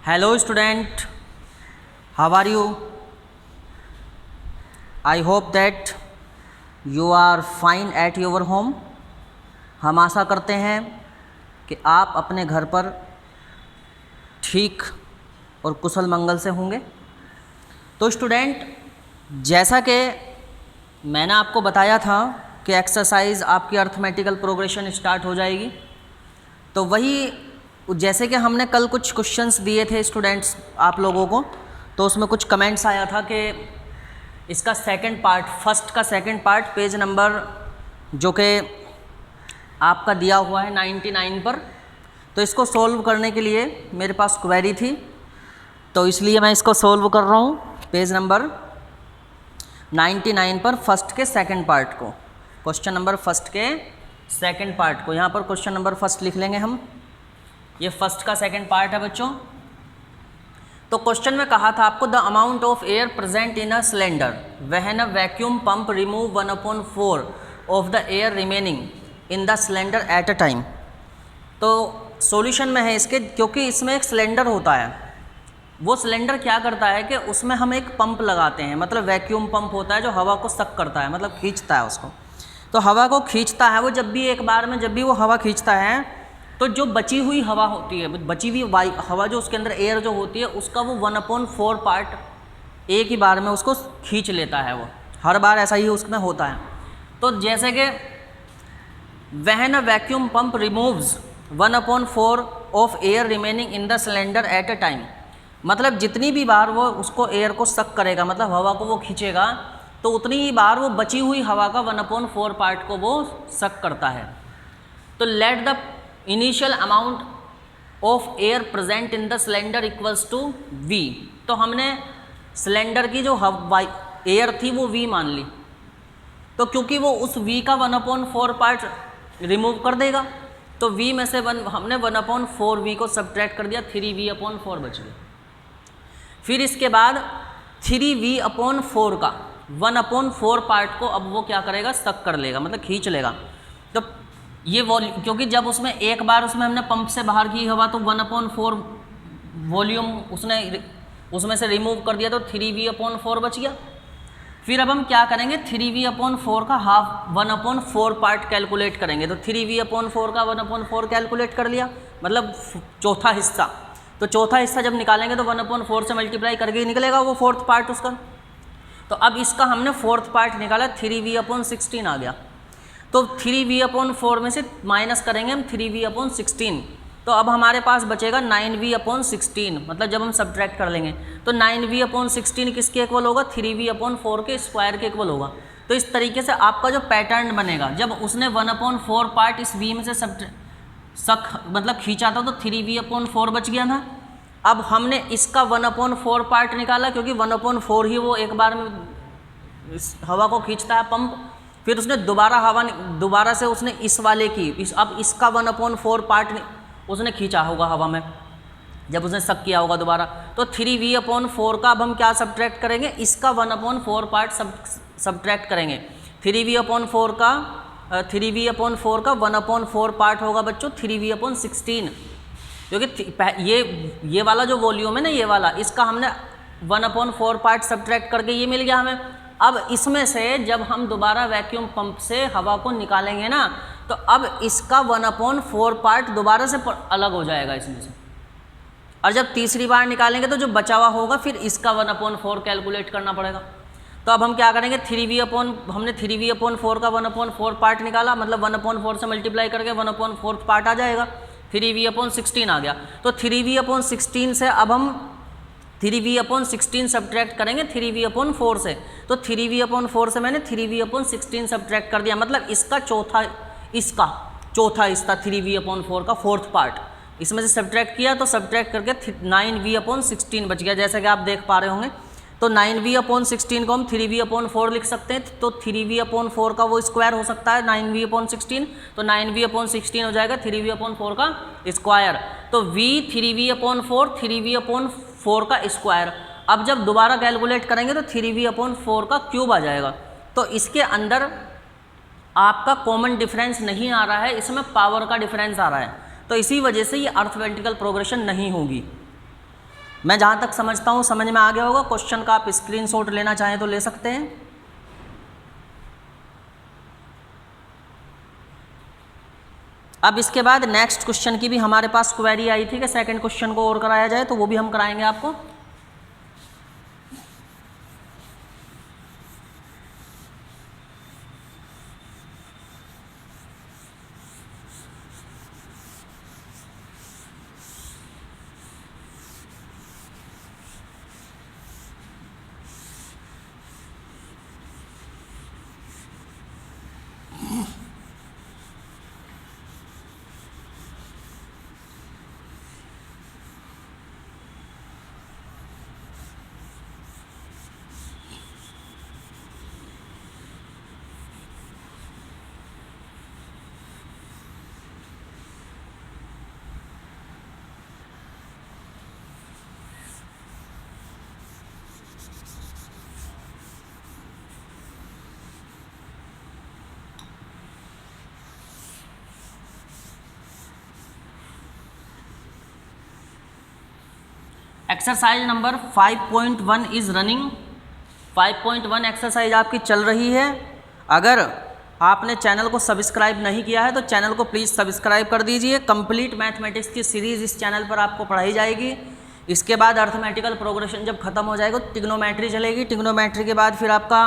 Hello student, how are you? I hope that you are fine at your home. हम आशा करते हैं कि आप अपने घर पर ठीक और कुशल मंगल से होंगे। तो स्टूडेंट, जैसा कि मैंने आपको बताया था कि एक्सरसाइज आपकी अर्थमेटिकल प्रोग्रेशन स्टार्ट हो जाएगी, तो वही जैसे कि हमने कल कुछ क्वेश्चंस दिए थे स्टूडेंट्स आप लोगों को, तो उसमें कुछ कमेंट्स आया था कि इसका सेकंड पार्ट, फर्स्ट का सेकंड पार्ट पेज नंबर जो कि आपका दिया हुआ है 99 पर, तो इसको सॉल्व करने के लिए मेरे पास क्वेरी थी, तो इसलिए मैं इसको सॉल्व कर रहा हूँ पेज नंबर 99 पर फर्स्ट के सेकंड पार्ट को, क्वेश्चन नंबर फर्स्ट के सेकंड पार्ट को। यहाँ पर क्वेश्चन नंबर फर्स्ट लिख लेंगे हम, ये फर्स्ट का सेकंड पार्ट है बच्चों। तो क्वेश्चन में कहा था आपको the amount of air present in a cylinder when a vacuum pump remove 1/4 of the air remaining in the cylinder at a time. तो सॉल्यूशन में है इसके, क्योंकि इसमें एक सिलेंडर होता है, वो सिलेंडर क्या करता है कि उसमें हम एक पंप लगाते हैं, मतलब वैक्यूम पंप होता है जो हवा को सक करता है, मतलब खींचता है उसको। तो हवा को खींचता है वो, जब भी एक बार में जब भी वो हवा खींचता है तो जो बची हुई हवा होती है, बची हुई हवा जो उसके अंदर एयर जो होती है, उसका वो 1/4 पार्ट एक ही बार में उसको खींच लेता है। वो हर बार ऐसा ही उसमें होता है। तो जैसे कि when a vacuum pump removes 1/4 of air remaining in the cylinder at a time, मतलब जितनी भी बार वो उसको एयर को सक करेगा, मतलब हवा को वो खींचेगा, तो उतनी ही बार वो बची हुई हवा का 1/4 पार्ट को वो सक करता है। तो let the initial amount of air present in the cylinder equals to V। तो हमने सिलेंडर की जो एयर थी वो V मान ली, तो क्योंकि वो उस V का 1/4 पार्ट रिमूव कर देगा, तो V में से हमने 1/4 V को सब्ट्रैक्ट कर दिया, 3V/4 बच गया। फिर इसके बाद 3V/4 का 1/4 पार्ट को अब वो क्या करेगा, सक कर लेगा, मतलब खींच लेगा। तो ये वॉल्यूम, क्योंकि जब उसमें एक बार उसमें हमने पंप से बाहर की हवा तो 1/4 वॉल्यूम उसमें से रिमूव कर दिया, तो 3V/4 बच गया। फिर अब हम क्या करेंगे, 3V/4 का हाफ 1/4 पार्ट कैलकुलेट करेंगे। तो 3V/4 का 1/4 कैलकुलेट कर लिया, मतलब चौथा हिस्सा। तो चौथा हिस्सा जब निकालेंगे तो 1/4 से मल्टीप्लाई करके ही निकलेगा वो फोर्थ पार्ट उसका। तो अब इसका हमने फोर्थ पार्ट निकाला, 3V/16 आ गया। तो 3V/4 में से माइनस करेंगे हम 3V/16, तो अब हमारे पास बचेगा 9V/16, मतलब जब हम सब्ट्रैक्ट कर लेंगे तो 9V/16 किसके इक्वल होगा, 3V/4 के स्क्वायर के इक्वल होगा। तो इस तरीके से आपका जो पैटर्न बनेगा, जब उसने 1/4 पार्ट इस V में से मतलब खींचा था, तो 3V/4 बच गया था। अब हमने इसका 1/4 पार्ट निकाला, क्योंकि 1/4 ही वो एक बार में हवा को खींचता है पंप। फिर उसने दोबारा से उसने इस वाले की अब इसका 1/4 पार्ट उसने खींचा होगा हवा में, जब उसने सक किया होगा दोबारा। तो 3V/4 का अब हम क्या सब्ट्रैक्ट करेंगे, इसका 1/4 पार्ट सब्ट्रैक्ट करेंगे। 3V/4 का 1/4 पार्ट होगा बच्चों 3V/16, क्योंकि ये वाला जो वॉल्यूम है ना, ये वाला, इसका हमने 1/4 पार्ट सब्ट्रैक्ट करके ये मिल गया हमें। अब इसमें से जब हम दोबारा वैक्यूम पंप से हवा को निकालेंगे ना, तो अब इसका 1/4 पार्ट दोबारा से अलग हो जाएगा इसमें से, और जब तीसरी बार निकालेंगे तो जो बचा हुआ होगा फिर इसका 1/4 कैलकुलेट करना पड़ेगा। तो अब हम क्या करेंगे, हमने 3V/4 का 1/4 पार्ट निकाला, मतलब 1/4 से मल्टीप्लाई करके 1/4 पार्ट आ जाएगा, 3V/16 आ गया। तो 3V/16 से अब हम 3V/16 सब्ट्रैक्ट करेंगे 3V/4 से, तो 3V/4 से मैंने 3V/16 सब्ट्रैक्ट कर दिया, मतलब इसका चौथा हिस्सा 3V/4 का फोर्थ पार्ट इसमें से सब्ट्रैक्ट किया, तो सब्ट्रैक्ट करके 9V/16 बच गया, जैसा कि आप देख पा रहे होंगे। तो 9V/16 को हम 3V/4 लिख सकते हैं, तो 3V/4 का वो स्क्वायर हो सकता है 9V/16, तो 9V/16 हो जाएगा 3V/4 का स्क्वायर। तो V 3V/4 3V/4 का स्क्वायर। अब जब दोबारा कैलकुलेट करेंगे तो 3V/4 का क्यूब आ जाएगा। तो इसके अंदर आपका कॉमन डिफरेंस नहीं आ रहा है, इसमें पावर का डिफरेंस आ रहा है, तो इसी वजह से ये अर्थमेटिकल प्रोग्रेशन नहीं होगी। मैं जहाँ तक समझता हूँ समझ में आ गया होगा। क्वेश्चन का आप स्क्रीनशॉट लेना चाहें तो ले सकते हैं। अब इसके बाद नेक्स्ट क्वेश्चन की भी हमारे पास क्वेरी आई थी कि सेकंड क्वेश्चन को और कराया जाए, तो वो भी हम कराएंगे आपको। Exercise number 5.1 is running. 5.1 exercise आपकी चल रही है। अगर आपने चैनल को सब्सक्राइब नहीं किया है तो चैनल को प्लीज़ सब्सक्राइब कर दीजिए। कंप्लीट मैथमेटिक्स की सीरीज़ इस चैनल पर आपको पढ़ाई जाएगी। इसके बाद अर्थमेटिकल प्रोग्रेशन जब खत्म हो जाएगा तो ट्रिग्नोमेट्री चलेगी। ट्रिग्नोमेट्री के बाद फिर आपका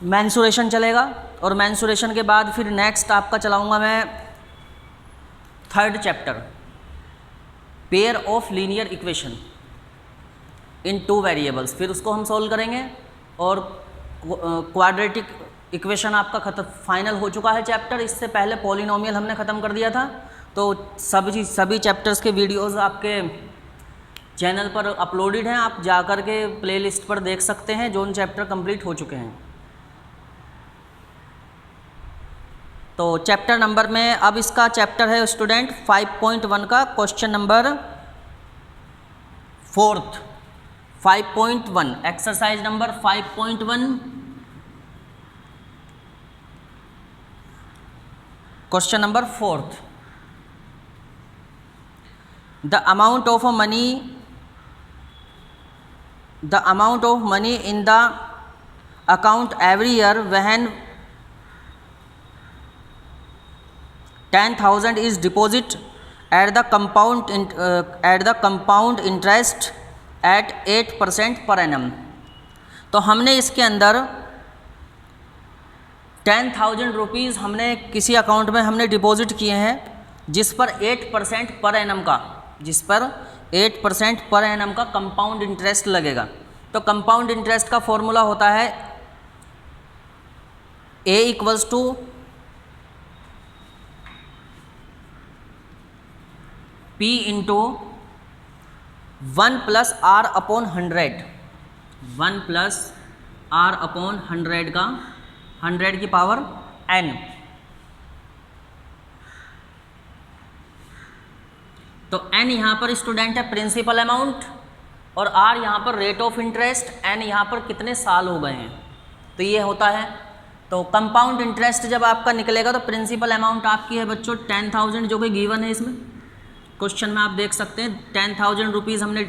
मेंसुरेशन चलेगा, और मेंसुरेशन के बाद फिर नेक्स्ट आपका चलाऊँगा मैं third chapter, pair of linear equation in 2 variables. फिर उसको हम सॉल्व करेंगे। और क्वाड्रेटिक इक्वेशन आपका फाइनल हो चुका है चैप्टर। इससे पहले पॉलिनोमियल हमने ख़त्म कर दिया था। तो सभी चैप्टर्स के वीडियोस आपके चैनल पर अपलोडेड हैं, आप जाकर के प्लेलिस्ट पर देख सकते हैं जो उन चैप्टर कंप्लीट हो चुके हैं। तो चैप्टर नंबर में अब इसका चैप्टर है स्टूडेंट 5.1 का question number 4th 5.1 exercise number 5.1 question number 4th। The amount of money in the account every year when 10,000 is deposit at the compound interest at 8% per annum। तो हमने इसके अंदर 10,000 rupees हमने किसी अकाउंट में हमने डिपॉजिट किए हैं जिस पर 8% पर एनम का कंपाउंड इंटरेस्ट लगेगा। तो कंपाउंड इंटरेस्ट का फॉर्मूला होता है A equals to P into 1 + R upon 100, 1 + R upon 100 का 100 की पावर n। तो n यहाँ पर स्टूडेंट है प्रिंसिपल अमाउंट, और r यहाँ पर रेट ऑफ इंटरेस्ट, n यहाँ पर कितने साल हो गए हैं, तो ये होता है। तो कंपाउंड इंटरेस्ट जब आपका निकलेगा तो प्रिंसिपल अमाउंट आपकी है बच्चों 10,000 जो कि गिवन है इसमें क्वेश्चन में, आप देख सकते हैं 10,000 रुपीज़ हमने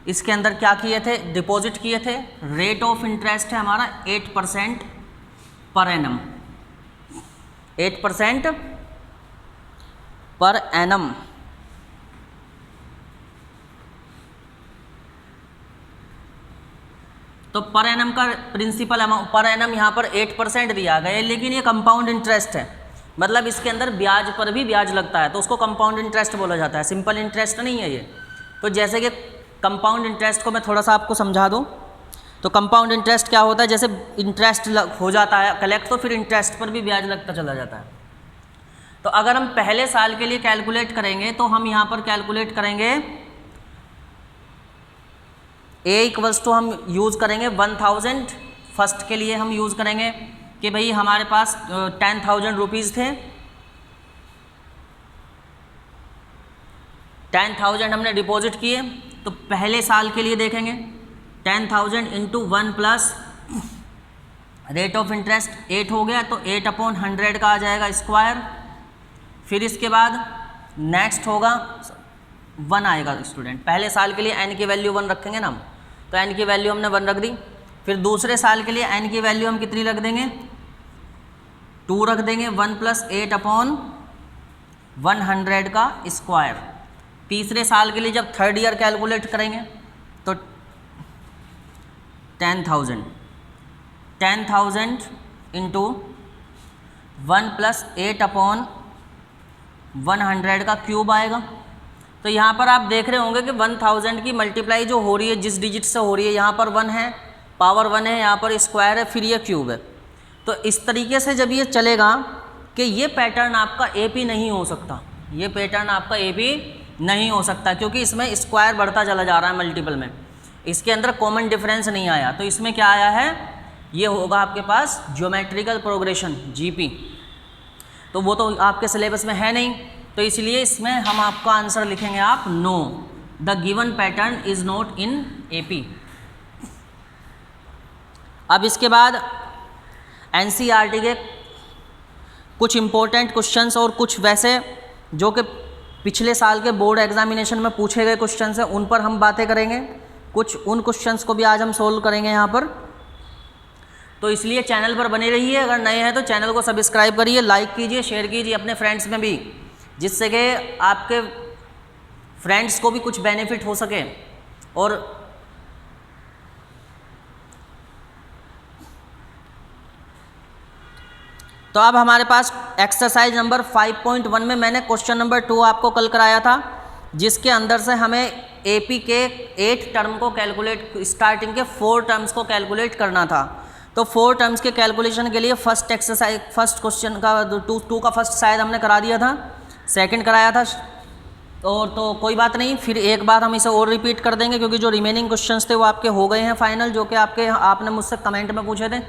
इसके अंदर क्या किए थे, डिपॉजिट किए थे। रेट ऑफ इंटरेस्ट है हमारा 8% पर एनम, 8% पर एनम। तो पर एनम का प्रिंसिपल अमाउंट पर एनम यहाँ पर 8% दिया गया है, लेकिन ये कंपाउंड इंटरेस्ट है, मतलब इसके अंदर ब्याज पर भी ब्याज लगता है, तो उसको कंपाउंड इंटरेस्ट बोला जाता है, सिंपल इंटरेस्ट नहीं है ये। तो जैसे कि कंपाउंड इंटरेस्ट को मैं थोड़ा सा आपको समझा दूँ, तो कंपाउंड इंटरेस्ट क्या होता है, जैसे इंटरेस्ट हो जाता है कलेक्ट तो फिर इंटरेस्ट पर भी ब्याज लगता चला जाता है। तो अगर हम पहले साल के लिए कैलकुलेट करेंगे तो हम यहाँ पर कैलकुलेट करेंगे A इक्वल्स टू हम यूज़ करेंगे 1000, फर्स्ट के लिए हम यूज़ करेंगे कि भाई हमारे पास 10,000 रुपीज़ थे, 10,000 हमने डिपॉजिट किए, तो पहले साल के लिए देखेंगे 10,000 इंटू 1 + रेट ऑफ इंटरेस्ट 8 हो गया, तो 8 अपॉन 100 का आ जाएगा स्क्वायर। फिर इसके बाद नेक्स्ट होगा 1 आएगा स्टूडेंट। पहले साल के लिए n की वैल्यू 1 रखेंगे ना हम, तो n की वैल्यू हमने 1 रख दी। फिर दूसरे साल के लिए n की वैल्यू हम कितनी रख देंगे, 2 रख देंगे, 1 + 8/100 का स्क्वायर। तीसरे साल के लिए जब थर्ड ईयर कैलकुलेट करेंगे तो 10,000 इंटू 1 + 8/100 का क्यूब आएगा। तो यहाँ पर आप देख रहे होंगे कि 1000 की मल्टीप्लाई जो हो रही है जिस डिजिट से हो रही है, यहाँ पर 1 है, पावर 1 है, यहाँ पर स्क्वायर है, फिर ये क्यूब है। तो इस तरीके से जब ये चलेगा कि ये पैटर्न आपका एपी नहीं हो सकता, ये पैटर्न आपका एपी नहीं हो सकता, क्योंकि इसमें स्क्वायर बढ़ता चला जा रहा है मल्टीपल में, इसके अंदर कॉमन डिफरेंस नहीं आया। तो इसमें क्या आया है, ये होगा आपके पास ज्योमेट्रिकल प्रोग्रेशन जीपी, तो वो तो आपके सिलेबस में है नहीं, तो इसलिए इसमें हम आपका आंसर लिखेंगे आप no, the given pattern is not in AP. अब इसके बाद एनसीईआरटी के कुछ इंपॉर्टेंट क्वेश्चंस और कुछ वैसे जो कि पिछले साल के बोर्ड एग्जामिनेशन में पूछे गए क्वेश्चंस हैं, उन पर हम बातें करेंगे। कुछ उन क्वेश्चंस को भी आज हम सोल्व करेंगे यहाँ पर। तो इसलिए चैनल पर बने रहिए, अगर नए हैं तो चैनल को सब्सक्राइब करिए, लाइक कीजिए, शेयर कीजिए अपने फ्रेंड्स में भी, जिससे कि आपके फ्रेंड्स को भी कुछ बेनिफिट हो सके। और तो अब हमारे पास एक्सरसाइज नंबर 5.1 में मैंने क्वेश्चन नंबर 2 आपको कल कराया था, जिसके अंदर से हमें एपी के 8 टर्म को कैलकुलेट, स्टार्टिंग के 4 टर्म्स को कैलकुलेट करना था। तो 4 टर्म्स के कैलकुलेशन के लिए फर्स्ट एक्सरसाइज, फर्स्ट क्वेश्चन का 2 का फर्स्ट शायद हमने करा दिया था, सेकंड कराया था, और तो कोई बात नहीं, फिर एक बार हम इसे और रिपीट कर देंगे, क्योंकि जो रिमेनिंग क्वेश्चंस थे वो आपके हो गए हैं फाइनल, जो कि आपने मुझसे कमेंट में पूछे थे।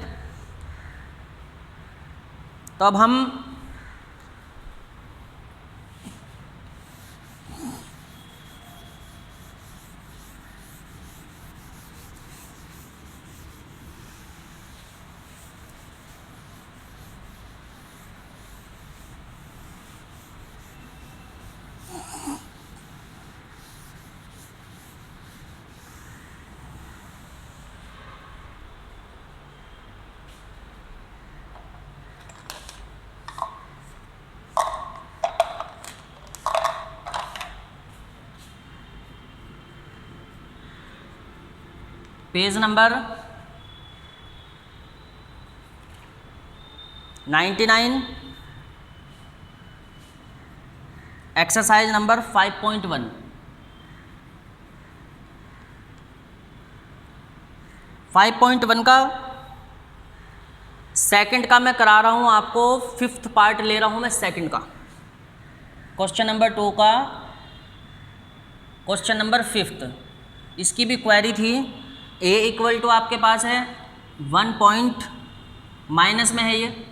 तो अब हम पेज नंबर 99, एक्सरसाइज नंबर 5.1। 5.1 का सेकंड का मैं करा रहा हूँ आपको, 5th पार्ट ले रहा हूँ मैं सेकंड का। क्वेश्चन नंबर 2 का क्वेश्चन नंबर 5th, इसकी भी क्वेरी थी। a इक्वल टू आपके पास है 1 पॉइंट, माइनस में है ये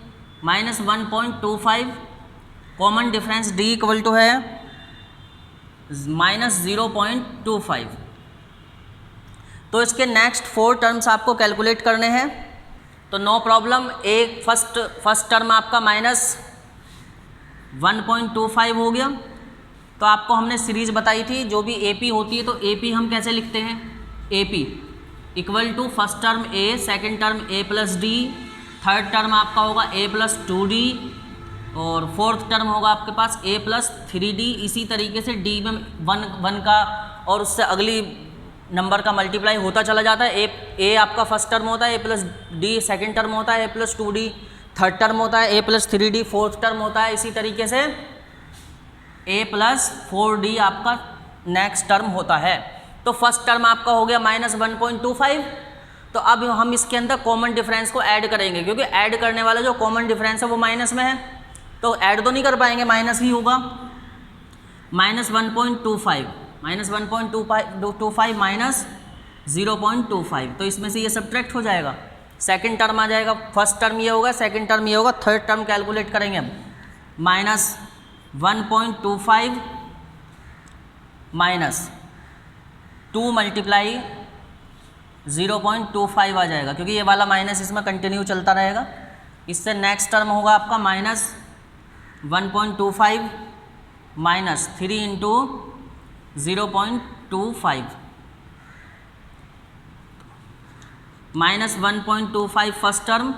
-1.25, common difference d equal to है -0.25। तो इसके नेक्स्ट 4 टर्म्स आपको कैलकुलेट करने हैं, तो नो प्रॉब्लम। एक फर्स्ट टर्म आपका -1.25 हो गया। तो आपको हमने सीरीज बताई थी, जो भी AP होती है तो AP हम कैसे लिखते हैं, AP equal to first term A, second term A + D, third term आपका होगा A + 2D, और फोर्थ टर्म होगा आपके पास A + 3D। इसी तरीके से D में 1 का और उससे अगली नंबर का मल्टीप्लाई होता चला जाता है। A आपका फर्स्ट टर्म होता है, A + D सेकेंड टर्म होता है, A + 2D थर्ड टर्म होता है, A + 3D फोर्थ टर्म होता है। इसी तरीके से A + 4D आपका नेक्स्ट टर्म होता है। तो फर्स्ट टर्म आपका हो गया -1.25। तो अब हम इसके अंदर कॉमन डिफरेंस को ऐड करेंगे, क्योंकि ऐड करने वाला जो कॉमन डिफरेंस है वो माइनस में है, तो ऐड तो नहीं कर पाएंगे, माइनस ही होगा। -1.25 -0.25, तो इसमें से ये सब्ट्रैक्ट हो जाएगा, सेकंड टर्म आ जाएगा, फर्स्ट टर्म ये होगा, सेकंड टर्म ये होगा, थर्ड टर्म कैलकुलेट करेंगे हम। -1.25 -2 × 0.25 आ जाएगा, क्योंकि ये वाला माइनस इसमें कंटिन्यू चलता रहेगा। इससे नेक्स्ट टर्म होगा आपका -1.25 -3 × 0.25 minus 1.25 first term,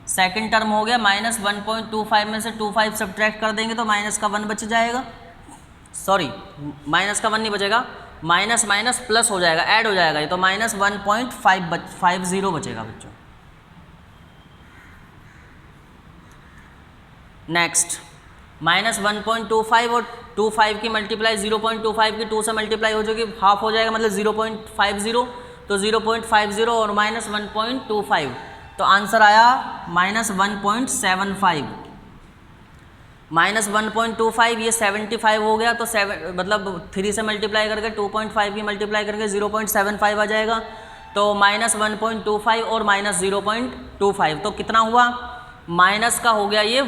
second term हो गया माइनस 1.25 में से 25 सब्ट्रैक्ट कर देंगे तो माइनस का 1 बच जाएगा, सॉरी माइनस का 1 नहीं बचेगा, माइनस माइनस प्लस हो जाएगा, ऐड हो जाएगा ये, तो माइनस 1.50 बचेगा बच्चों। नेक्स्ट माइनस 1.25 और 25 की मल्टीप्लाई 0.25 की 2 से मल्टीप्लाई हो जाएगी, हाफ हो जाएगा मतलब 0.50, तो 0.50 और माइनस 1.25 तो आंसर आया माइनस 1.75। माइनस 1.25 ये 75 हो गया, तो मतलब 3 से मल्टीप्लाई करके 2.5 की मल्टीप्लाई करके 0.75 आ जाएगा, तो माइनस 1.25 और माइनस 0.25 तो कितना हुआ, माइनस का हो गया ये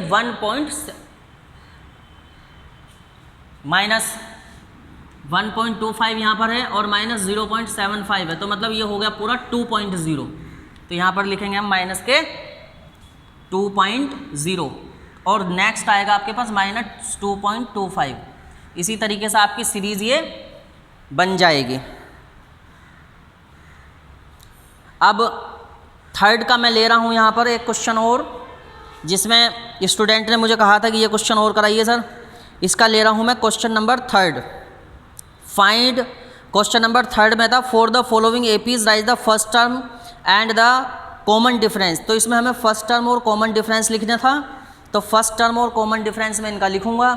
माइनस 1.25 यहाँ पर है और माइनस 0.75 है, तो मतलब ये हो गया पूरा 2.0, तो यहाँ पर लिखेंगे हम माइनस के 2.0 और नेक्स्ट आएगा आपके पास माइनस 2.25। इसी तरीके से आपकी सीरीज ये बन जाएगी। अब थर्ड का मैं ले रहा हूँ यहाँ पर एक क्वेश्चन और, जिसमें स्टूडेंट ने मुझे कहा था कि ये क्वेश्चन और कराइए सर, इसका ले रहा हूँ मैं question number third. Find, question number third में था for the following APs right the first term and the common difference, तो इसमें हमें फर्स्ट टर्म और कॉमन डिफरेंस लिखना था, तो फर्स्ट टर्म और कॉमन डिफरेंस में इनका लिखूंगा।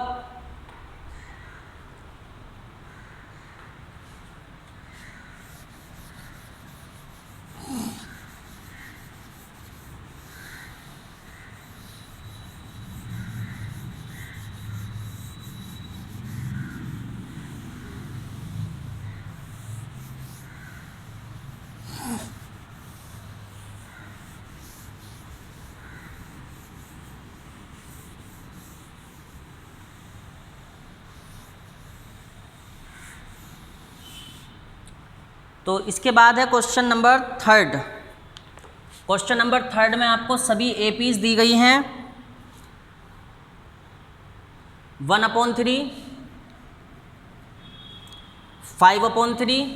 तो इसके बाद है question number third. Question number third में आपको सभी एपीज दी गई हैं 1/3, 5/3।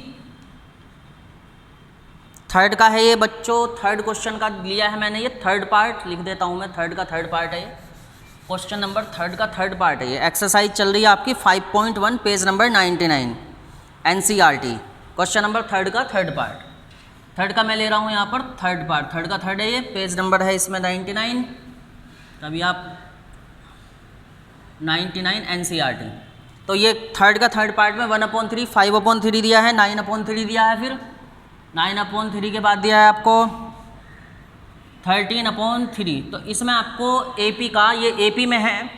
थर्ड का है ये बच्चों, थर्ड क्वेश्चन का लिया है मैंने, ये थर्ड पार्ट लिख देता हूँ मैं, थर्ड का थर्ड पार्ट है ये, क्वेश्चन नंबर थर्ड का थर्ड पार्ट है ये। एक्सरसाइज चल रही है आपकी 5.1 page number 99 NCERT, question number third का थर्ड पार्ट। थर्ड का मैं ले रहा हूँ यहाँ पर थर्ड पार्ट, थर्ड का थर्ड है ये, पेज नंबर है इसमें 99, तभी आप 99 NCERT। तो ये थर्ड का थर्ड पार्ट में 1/3, 5/3 दिया है, 9/3 दिया है, फिर 9/3 के बाद दिया है आपको 13/3। तो इसमें आपको AP का, ये AP में है,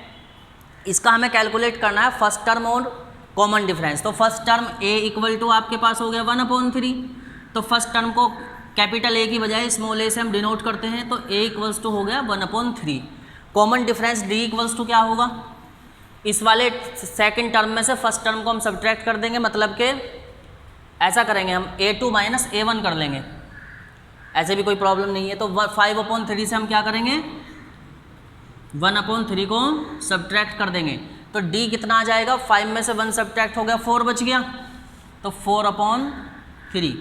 इसका हमें कैलकुलेट करना है फर्स्ट टर्म और कॉमन डिफरेंस। तो first term A equal to आपके पास हो गया 1/3, तो फर्स्ट टर्म को कैपिटल A की बजाय स्मॉल a से हम डिनोट करते हैं, तो A इक्वल्स टू हो गया 1/3। Common difference D equals to क्या होगा, इस वाले सेकंड टर्म में से फर्स्ट टर्म को हम सब्ट्रैक्ट कर देंगे, मतलब कि ऐसा करेंगे हम A2 माइनस A1 कर लेंगे, ऐसे भी कोई प्रॉब्लम नहीं है। तो 5/3 से हम क्या करेंगे, 1/3 को सब्ट्रैक्ट कर देंगे, तो D कितना आ जाएगा, 5 में से 1 सब्ट्रैक्ट हो गया, 4 बच गया, तो 4/3।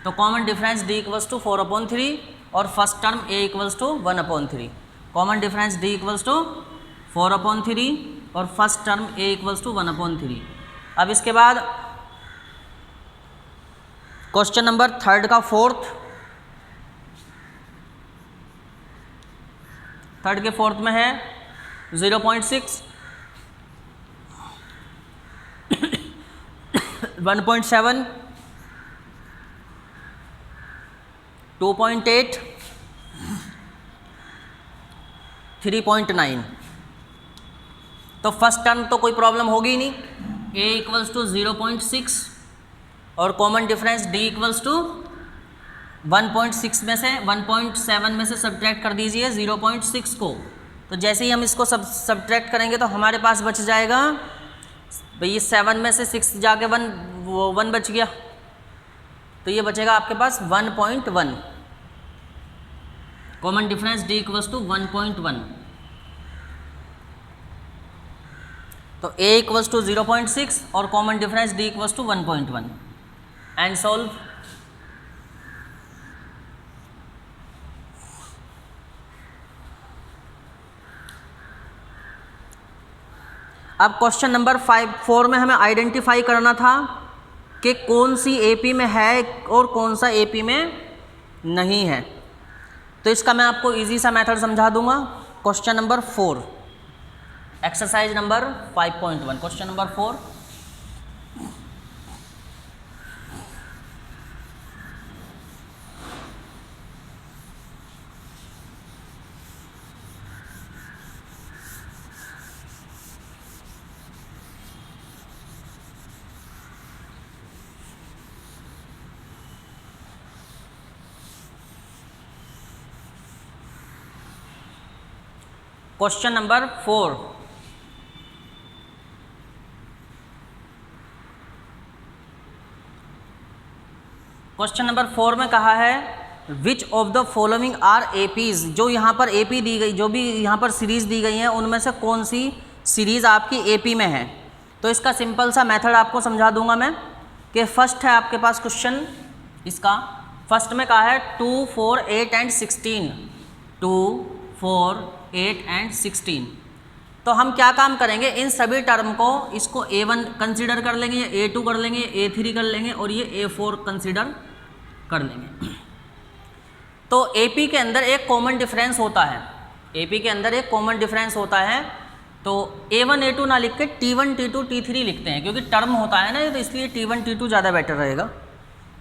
तो common difference D equals to 4/3 और first term A equals to 1/3। Common difference D equals to 4/3 और first term A equals to 1/3। अब इसके बाद क्वेश्चन नंबर थर्ड का फोर्थ, थर्ड के फोर्थ में है 0.6, 1.7, 2.8, 3.9। तो फर्स्ट टर्म तो कोई प्रॉब्लम होगी ही नहीं, A इक्वल्स टू 0.6 और common difference D equals to 1.6 में से 1.7 में से सब्ट्रैक्ट कर दीजिए 0.6 को। तो जैसे ही हम इसको सब्ट्रैक्ट करेंगे तो हमारे पास बच जाएगा भाई 7 में से 6 जाके 1 बच गया, तो ये बचेगा आपके पास 1.1। Common difference D equals to 1.1। तो a इक्वल्स टू 0.6 और common difference d equals to 1.1 and solve. अब क्वेश्चन नंबर 4 में हमें आइडेंटिफाई करना था कि कौन सी AP में है और कौन सा AP में नहीं है। तो इसका मैं आपको इजी सा मेथड समझा दूंगा। Question number 4, exercise number 5.1, question number 4। Question number 4, question number 4 में कहा है which of the following are APs, जो यहाँ पर एपी दी गई, जो भी यहाँ पर सीरीज़ दी गई हैं उनमें से कौन सी सीरीज़ आपकी एपी में है। तो इसका सिंपल सा मेथड आपको समझा दूंगा मैं कि फर्स्ट है आपके पास क्वेश्चन, इसका फर्स्ट में कहा है 2, 4, 8 एंड 16, 2, 4, 8 एंड 16। तो हम क्या काम करेंगे, इन सभी टर्म को इसको A1 कंसीडर कर लेंगे, ये A2 कर लेंगे, A3 कर लेंगे और ये A4 कंसीडर कर लेंगे। तो AP के अंदर एक कॉमन डिफरेंस होता है, AP के अंदर एक कॉमन डिफरेंस होता है। तो A1 A2 ना लिख के T1 T2 T3 लिखते हैं, क्योंकि टर्म होता है ना, तो इसलिए T1 T2 ज़्यादा बेटर रहेगा।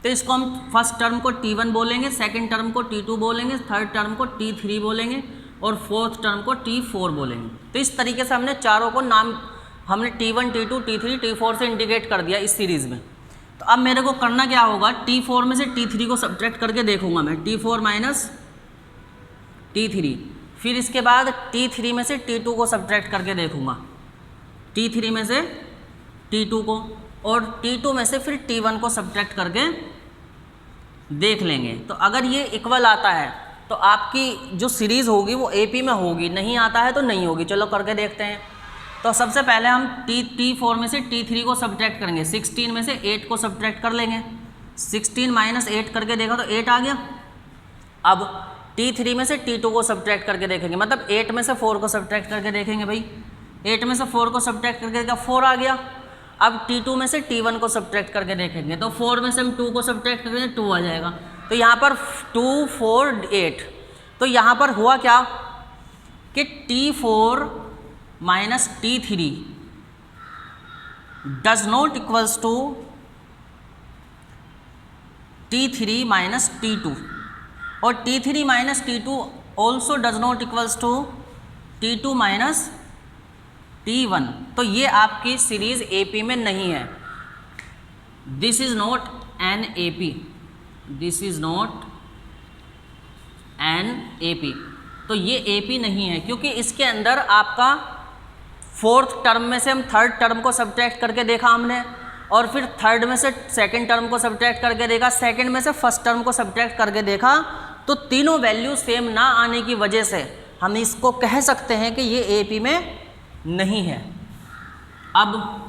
तो इसको हम फर्स्ट टर्म को T1 बोलेंगे, सेकेंड टर्म को T2 बोलेंगे, थर्ड टर्म को T3 बोलेंगे और फोर्थ टर्म को T4 बोलेंगे। तो इस तरीके से हमने चारों को नाम हमने T1 T2 T3 T4 से इंडिकेट कर दिया इस सीरीज़ में। तो अब मेरे को करना क्या होगा, T4 में से T3 को सब्ट्रैक्ट करके देखूंगा मैं, T4 माइनस T3, फिर इसके बाद T3 में से T2 को सब्ट्रैक्ट करके देखूंगा, T3 में से T2 को, और T2 में से फिर T1 को सब्ट्रैक्ट करके देख लेंगे। तो अगर ये इक्वल आता है तो आपकी जो सीरीज़ होगी वो AP में होगी, नहीं आता है तो नहीं होगी। चलो करके देखते हैं। तो सबसे पहले हम T4 में से T3 को सब्ट्रैक्ट करेंगे, 16 में से 8 को सब्ट्रैक्ट कर लेंगे, 16 माइनस 8 करके देखा तो 8 आ गया। अब T3 में से T2 को सब्ट्रैक्ट करके देखेंगे, मतलब 8 में से 4 को सब्ट्रैक्ट करके देखेंगे भाई, 8 में से 4 को सब्ट्रैक्ट करके देखा 4 आ गया। अब T2 में से T1 को सब्ट्रैक्ट करके देखेंगे, तो 4 में से हम 2 को सब्ट्रैक्ट करेंगे, 2 आ जाएगा। तो यहाँ पर 2, 4, 8, तो यहाँ पर हुआ क्या कि T4 minus T3 does not equals to T3 minus T2, और T3 minus T2 also does not equals to T2 minus T1। तो ये आपकी सीरीज AP में नहीं है। This is not an AP, this is not an AP। तो ये AP नहीं है, क्योंकि इसके अंदर आपका फोर्थ टर्म में से हम थर्ड टर्म को सब्ट्रैक्ट करके देखा हमने, और फिर थर्ड में से सेकंड टर्म को सब्ट्रैक्ट करके देखा, सेकंड में से फर्स्ट टर्म को सब्ट्रैक्ट करके देखा। तो तीनों वैल्यू सेम ना आने की वजह से हम इसको कह सकते हैं कि ये AP में नहीं है। अब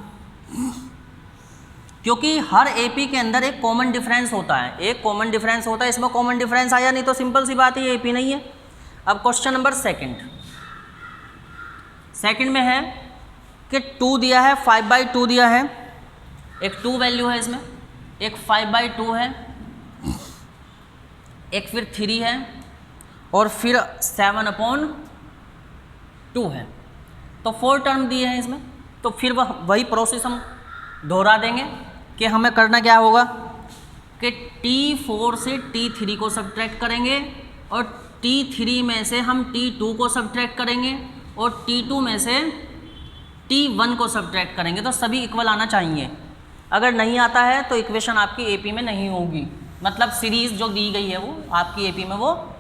क्योंकि हर AP के अंदर एक कॉमन डिफरेंस होता है, एक कॉमन डिफरेंस होता है, इसमें कॉमन डिफरेंस आया नहीं तो सिंपल सी बात है ये AP नहीं है। अब क्वेश्चन नंबर सेकंड में है कि 2 दिया है, 5/2 दिया है, एक 2 वैल्यू है इसमें, एक 5/2 है, एक फिर 3 है, और फिर 7/2 है। तो 4 टर्म दिए हैं इसमें। तो फिर वही प्रोसेस हम दोहरा देंगे कि हमें करना क्या होगा कि T4 से T3 को सब्ट्रैक्ट करेंगे, और T3 में से हम T2 को सब्ट्रैक्ट करेंगे, और T2 में से T1 को सब्ट्रैक्ट करेंगे। तो सभी इक्वल आना चाहिए। अगर नहीं आता है तो इक्वेशन आपकी AP में नहीं होगी, मतलब सीरीज़ जो दी गई है वो आपकी AP में वो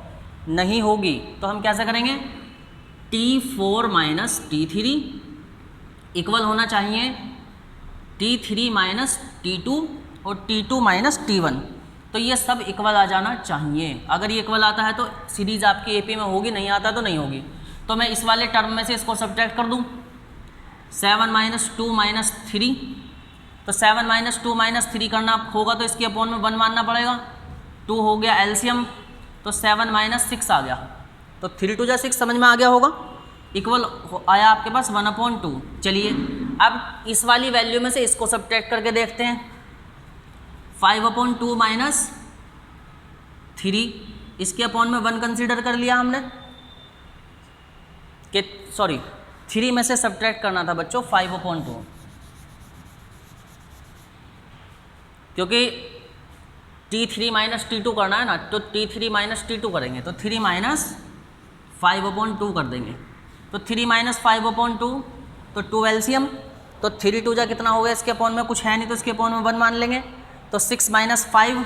नहीं होगी। तो हम कैसे करेंगे, T4 माइनस T3 इक्वल होना चाहिए T3 माइनस T2 और T2 माइनस T1। तो ये सब इक्वल आ जाना चाहिए। अगर ये इक्वल आता है तो सीरीज़ आपकी AP में होगी, नहीं आता तो नहीं होगी। तो मैं इस वाले टर्म में से इसको सब्ट्रैक्ट कर दूं, 7 माइनस 2 माइनस 3, तो 7 माइनस 2 माइनस 3 करना होगा तो इसके अपॉन में 1 मानना पड़ेगा। 2 हो गया एलसीएम, तो 7 माइनस 6 आ गया, तो 3 2 जा 6 समझ में आ गया होगा। इक्वल आया आपके पास 1/2। चलिए अब इस वाली वैल्यू में से इसको सब्ट्रैक्ट करके देखते हैं। 5/2 माइनस 3, इसके अपॉन में 1 कंसीडर कर लिया हमने कि सॉरी 3 में से सब्ट्रैक्ट करना था बच्चों 5/2, क्योंकि T3 माइनस T2 करना है ना, तो T3 माइनस T2 करेंगे तो 3 माइनस 5/2 कर देंगे, तो 3 माइनस 5/2 तो 2 एलसीएम, तो 3 2 जा कितना हो गया, इसके अपॉन में कुछ है नहीं तो इसके अपॉन में 1 मान लेंगे, तो 6 माइनस 5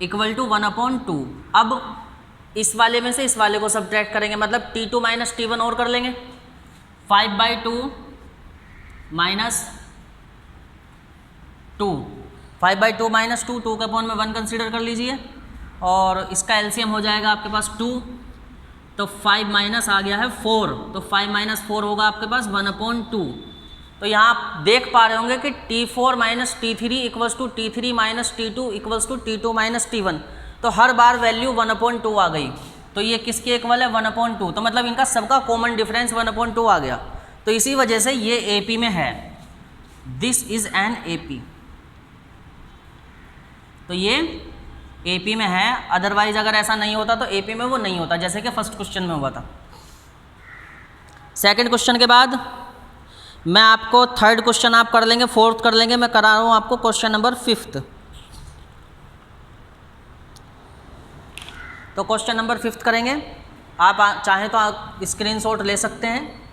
इक्वल टू 1/2। अब इस वाले में से इस वाले को सब्ट्रैक्ट करेंगे, मतलब T2 माइनस T1 और कर लेंगे। 5/2 माइनस 2, 5/2 माइनस 2, 2 के अपॉन में 1 कंसीडर कर लीजिए, और इसका एलसीएम हो जाएगा आपके पास 2, तो 5 माइनस आ गया है 4, तो 5 माइनस 4 होगा आपके पास 1/2। तो यहाँ आप देख पा रहे होंगे कि T4 minus T3 equals to T3 minus T2 equals to T2 minus T1, तो हर बार वैल्यू 1/2 आ गई। तो ये किसके इक्वल है, 1/2, तो मतलब इनका सबका कॉमन डिफरेंस 1/2 आ गया, तो इसी वजह से ये AP में है, दिस इज एन AP, तो ये AP में है। अदरवाइज अगर ऐसा नहीं होता तो AP में वो नहीं होता, जैसे कि फर्स्ट क्वेश्चन में हुआ था। सेकंड क्वेश्चन के बाद मैं आपको थर्ड क्वेश्चन आप कर लेंगे, फोर्थ कर लेंगे, मैं करा रहा हूँ आपको क्वेश्चन नंबर 5th। तो क्वेश्चन नंबर 5th करेंगे, आप चाहें तो आप स्क्रीनशॉट ले सकते हैं।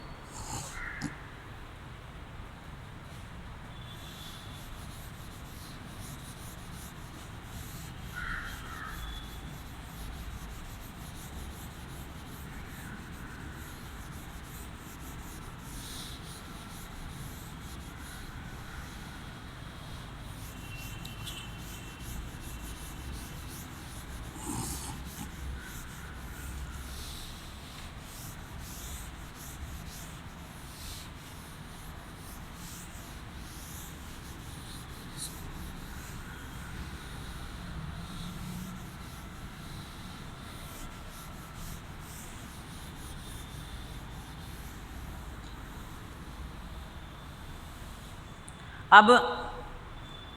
अब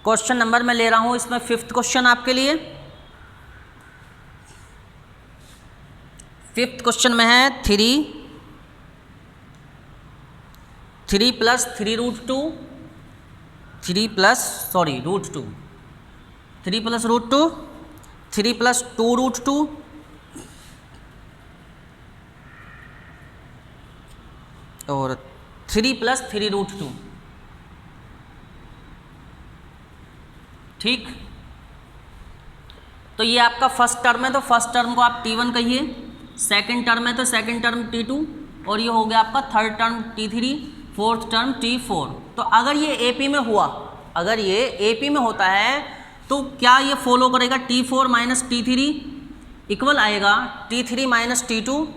क्वेश्चन नंबर मैं ले रहा हूं इसमें 5th क्वेश्चन आपके लिए। 5th क्वेश्चन में है 3 plus 3 root 2, 3 plus root 2, 3 plus root 2, 3 plus 2 root 2, और 3 प्लस 3 रूट 2। ठीक, तो ये आपका फर्स्ट टर्म है, तो फर्स्ट टर्म को आप T1 कहिए, सेकंड टर्म है तो सेकंड टर्म T2, और ये हो गया आपका third term T3, fourth term T4। तो अगर ये AP में हुआ, अगर ये AP में होता है तो क्या ये फॉलो करेगा, T4 माइनस T3 इक्वल आएगा T3 माइनस T2,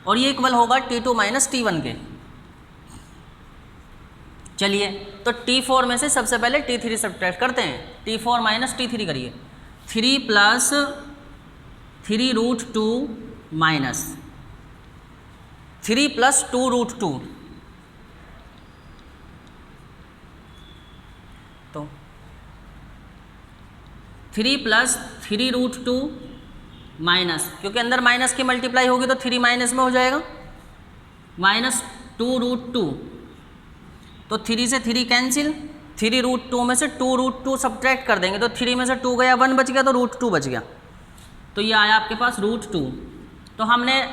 और ये इक्वल होगा T2 माइनस T1 के। चलिए तो T4 में से सबसे पहले T3 सब्ट्रैक्ट करते हैं, T4 माइनस T3 करिए, 3 plus 3 root 2 minus 3 plus 2 root 2, तो 3 प्लस 3 रूट 2 माइनस, क्योंकि अंदर माइनस की मल्टीप्लाई होगी तो 3 माइनस में हो जाएगा, माइनस 2 रूट 2, तो 3 से 3 कैंसिल, 3 रूट 2 में से 2 रूट 2 सब्ट्रैक्ट कर देंगे, तो 3 में से 2 गया 1 बच गया, तो रूट 2 बच गया, तो ये आया आपके पास रूट 2। तो हमने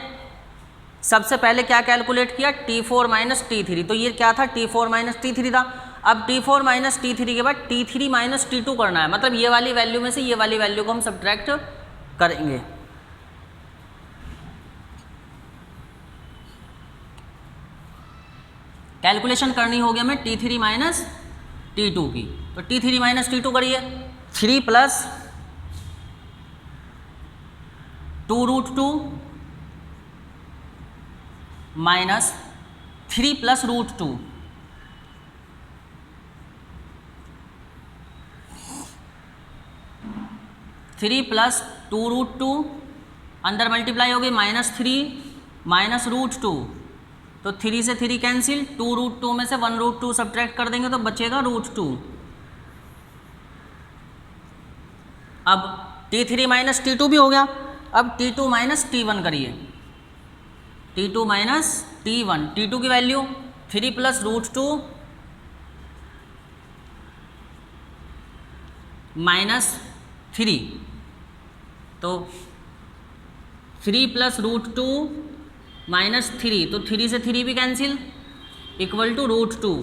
सबसे पहले क्या कैलकुलेट किया, T4 माइनस T3, तो ये क्या था, T4 माइनस T3 था। अब T4 माइनस T3 के बाद T3 माइनस T2 करना है, मतलब ये वाली वैल्यू में से ये वाली वैल्यू को हम सब्ट्रैक्ट करेंगे। कैलकुलेशन करनी होगी हमें T3 माइनस T2 की, तो T3 माइनस T2 करिए, 3 plus 2 root 2 minus 3 plus root 2, three plus 2 root 2, अंदर मल्टीप्लाई होगी -3 माइनस रूट 2, तो 3 से 3 कैंसिल, 2 रूट 2 में से 1 रूट 2 सब्ट्रैक्ट कर देंगे तो बचेगा रूट 2। अब T3 माइनस T2 भी हो गया। अब T2 माइनस T1 करिए, T2 माइनस T1, T2 की वैल्यू 3 प्लस रूट 2 माइनस 3, तो 3 प्लस रूट 2 माइनस 3, तो 3 से 3 भी कैंसिल, इक्वल टू रूट 2।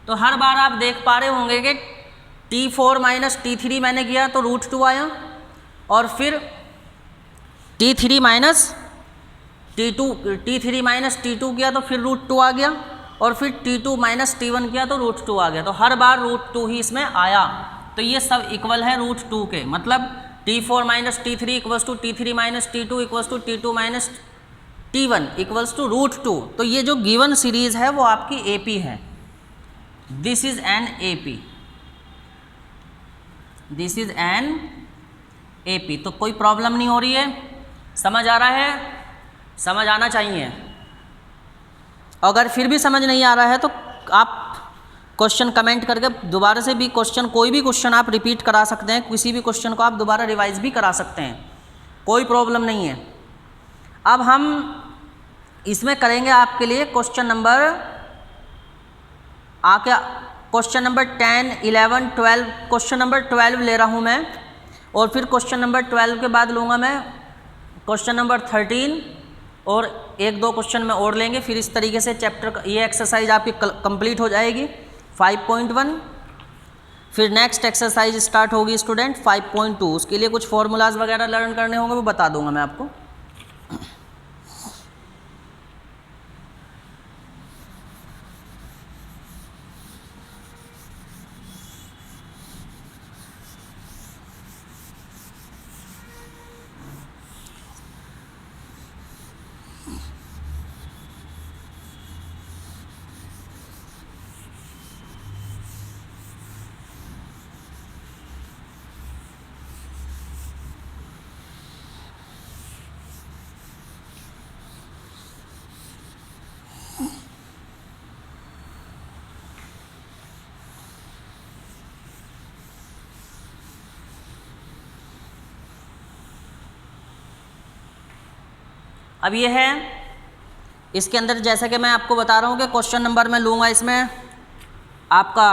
तो हर बार आप देख पा रहे होंगे कि T4 माइनस T3 मैंने किया तो रूट 2 आया, और फिर T3 माइनस T2 किया तो फिर रूट 2 आ गया, और फिर T2 माइनस T1 किया तो रूट 2 आ गया। तो हर बार रूट 2 ही इसमें आया, तो ये सब इक्वल है रूट 2 के। मतलब T4 minus T3 equals to T3 minus T2 equals to T2 minus T1 equals to root 2। तो ये जो गिवन सीरीज है वो आपकी AP है, this is an AP, this is an AP। तो कोई प्रॉब्लम नहीं हो रही है, समझ आ रहा है, समझ आना चाहिए। अगर फिर भी समझ नहीं आ रहा है तो आप क्वेश्चन कमेंट करके दोबारा से भी क्वेश्चन, कोई भी क्वेश्चन आप रिपीट करा सकते हैं, किसी भी क्वेश्चन को आप दोबारा रिवाइज भी करा सकते हैं, कोई प्रॉब्लम नहीं है। अब हम इसमें करेंगे आपके लिए question number question number 10, 11, 12, question number 12 ले रहा हूँ मैं, और फिर क्वेश्चन नंबर 12 के बाद लूँगा मैं क्वेश्चन नंबर 13, और 1-2 क्वेश्चन में और लेंगे। फिर इस तरीके से चैप्टर ये एक्सरसाइज आपकी कंप्लीट हो जाएगी 5.1। फिर नेक्स्ट एक्सरसाइज स्टार्ट होगी स्टूडेंट 5.2। उसके लिए कुछ फॉर्मूलाज वगैरह लर्न करने होंगे, वो बता दूंगा मैं आपको। अब ये है, इसके अंदर जैसा कि मैं आपको बता रहा हूँ कि क्वेश्चन नंबर मैं लूँगा इसमें आपका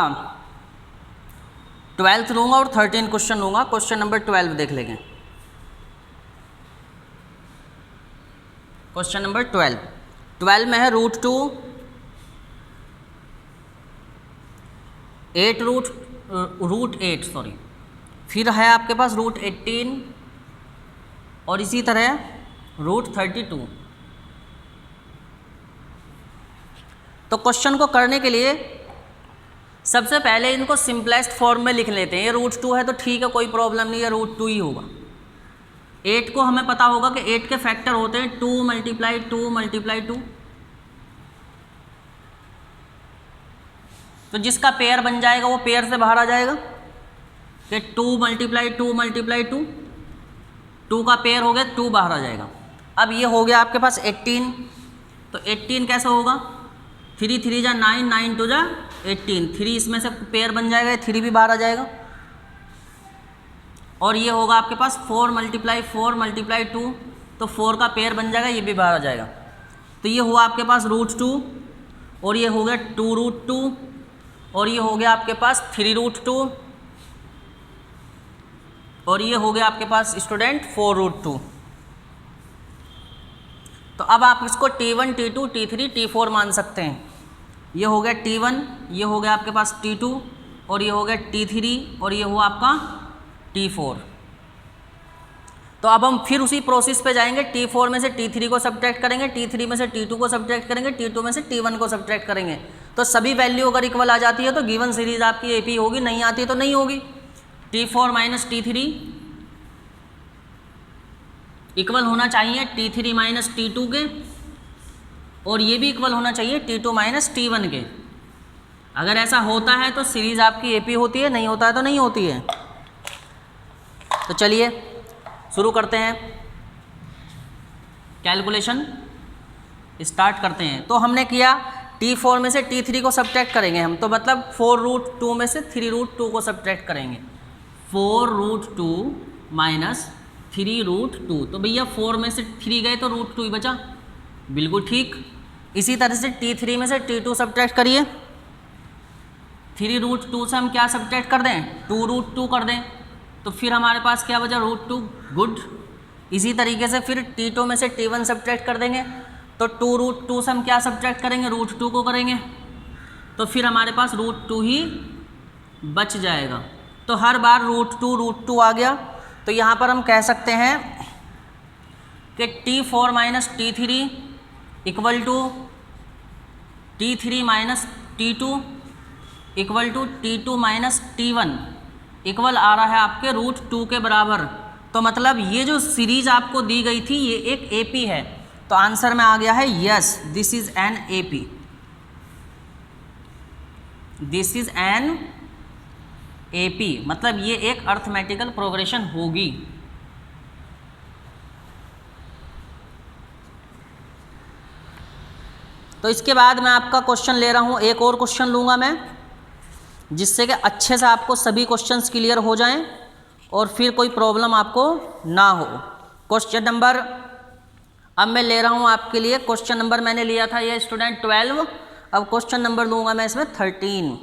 12th लूँगा और 13 क्वेश्चन लूँगा। क्वेश्चन नंबर 12 देख लेंगे। क्वेश्चन नंबर 12 में है रूट 2, 8 रूट 8 सॉरी, फिर है आपके पास रूट 18 और इसी तरह रूट 32। तो क्वेश्चन को करने के लिए सबसे पहले इनको सिंपलेस्ट फॉर्म में लिख लेते हैं। ये रूट 2 है तो ठीक है, कोई प्रॉब्लम नहीं है, रूट 2 ही होगा। 8 को हमें पता होगा कि 8 के फैक्टर होते हैं 2 मल्टीप्लाई 2 मल्टीप्लाई 2, तो जिसका पेयर बन जाएगा वो पेयर से बाहर आ जाएगा कि 2 मल्टीप्लाई 2 मल्टीप्लाई 2, 2 का पेयर हो गया, 2 बाहर आ जाएगा। अब ये हो गया आपके पास 18, तो 18 कैसे होगा, 3 3 जा 9, 9 2 जा 18, 3 इसमें से पेयर बन जाएगा, 3 भी बाहर आ जाएगा। और ये होगा आपके पास 4 मल्टीप्लाई 4 मल्टीप्लाई 2, तो 4 का पेयर बन जाएगा, ये भी बाहर आ जाएगा। तो ये हुआ आपके पास रूट 2, और ये हो गया 2 रूट 2, और ये हो गया आपके पास 3 रूट 2, और ये हो गया आपके पास स्टूडेंट 4 रूट 2। तो अब आप इसको T1 T2 T3 T4 मान सकते हैं। ये हो गया T1, ये हो गया आपके पास T2, और ये हो गया T3, और ये हुआ आपका T4। तो अब हम फिर उसी प्रोसेस पे जाएंगे, T4 में से T3 को सब्ट्रैक्ट करेंगे, T3 में से T2 को सब्ट्रैक्ट करेंगे, T2 में से T1 को सब्ट्रैक्ट करेंगे। तो सभी वैल्यू अगर इक्वल आ जाती है तो गिवन सीरीज आपकी AP होगी, नहीं आती तो नहीं होगी। T4 माइनस T3 इक्वल होना चाहिए T3 माइनस T2 के, और ये भी इक्वल होना चाहिए T2 माइनस T1 के। अगर ऐसा होता है तो सीरीज़ आपकी AP होती है, नहीं होता है तो नहीं होती है। तो चलिए शुरू करते हैं, कैलकुलेशन स्टार्ट करते हैं। तो हमने किया T4 में से T3 को सब्ट्रैक्ट करेंगे हम, तो मतलब 4√2 में से 3√2 को सब्ट्रैक्ट करेंगे। 4√2 माइनस 3√2, तो भैया 4 में से 3 गए तो √2 ही बचा, बिल्कुल ठीक। इसी तरह से T3 में से T2 सब्ट्रैक्ट करिए, 3√2 से हम क्या सब्ट्रैक्ट कर दें, 2√2 कर दें, तो फिर हमारे पास क्या बचा, √2, गुड। इसी तरीके से फिर T2 में से T1 सब्ट्रैक्ट कर देंगे, तो 2√2 से हम क्या सब्ट्रैक्ट करेंगे, √2 को करेंगे, तो फिर हमारे पास √2 ही बच जाएगा। तो हर बार √2 आ गया, तो यहाँ पर हम कह सकते हैं कि T4 minus T3 equal to T3 minus T2 equal to T2 minus T1 equal आ रहा है आपके √2 के बराबर। तो मतलब ये जो सीरीज आपको दी गई थी ये एक AP है, तो आंसर में आ गया है yes, this is an AP, this is an AP, मतलब ये एक अर्थमेटिकल प्रोग्रेशन होगी। तो इसके बाद मैं आपका क्वेश्चन ले रहा हूँ, एक और क्वेश्चन लूँगा मैं, जिससे कि अच्छे से आपको सभी क्वेश्चंस क्लियर हो जाएं और फिर कोई प्रॉब्लम आपको ना हो। क्वेश्चन नंबर अब मैं ले रहा हूँ आपके लिए, क्वेश्चन नंबर मैंने लिया था ये स्टूडेंट 12, अब क्वेश्चन नंबर लूँगा मैं इसमें 13।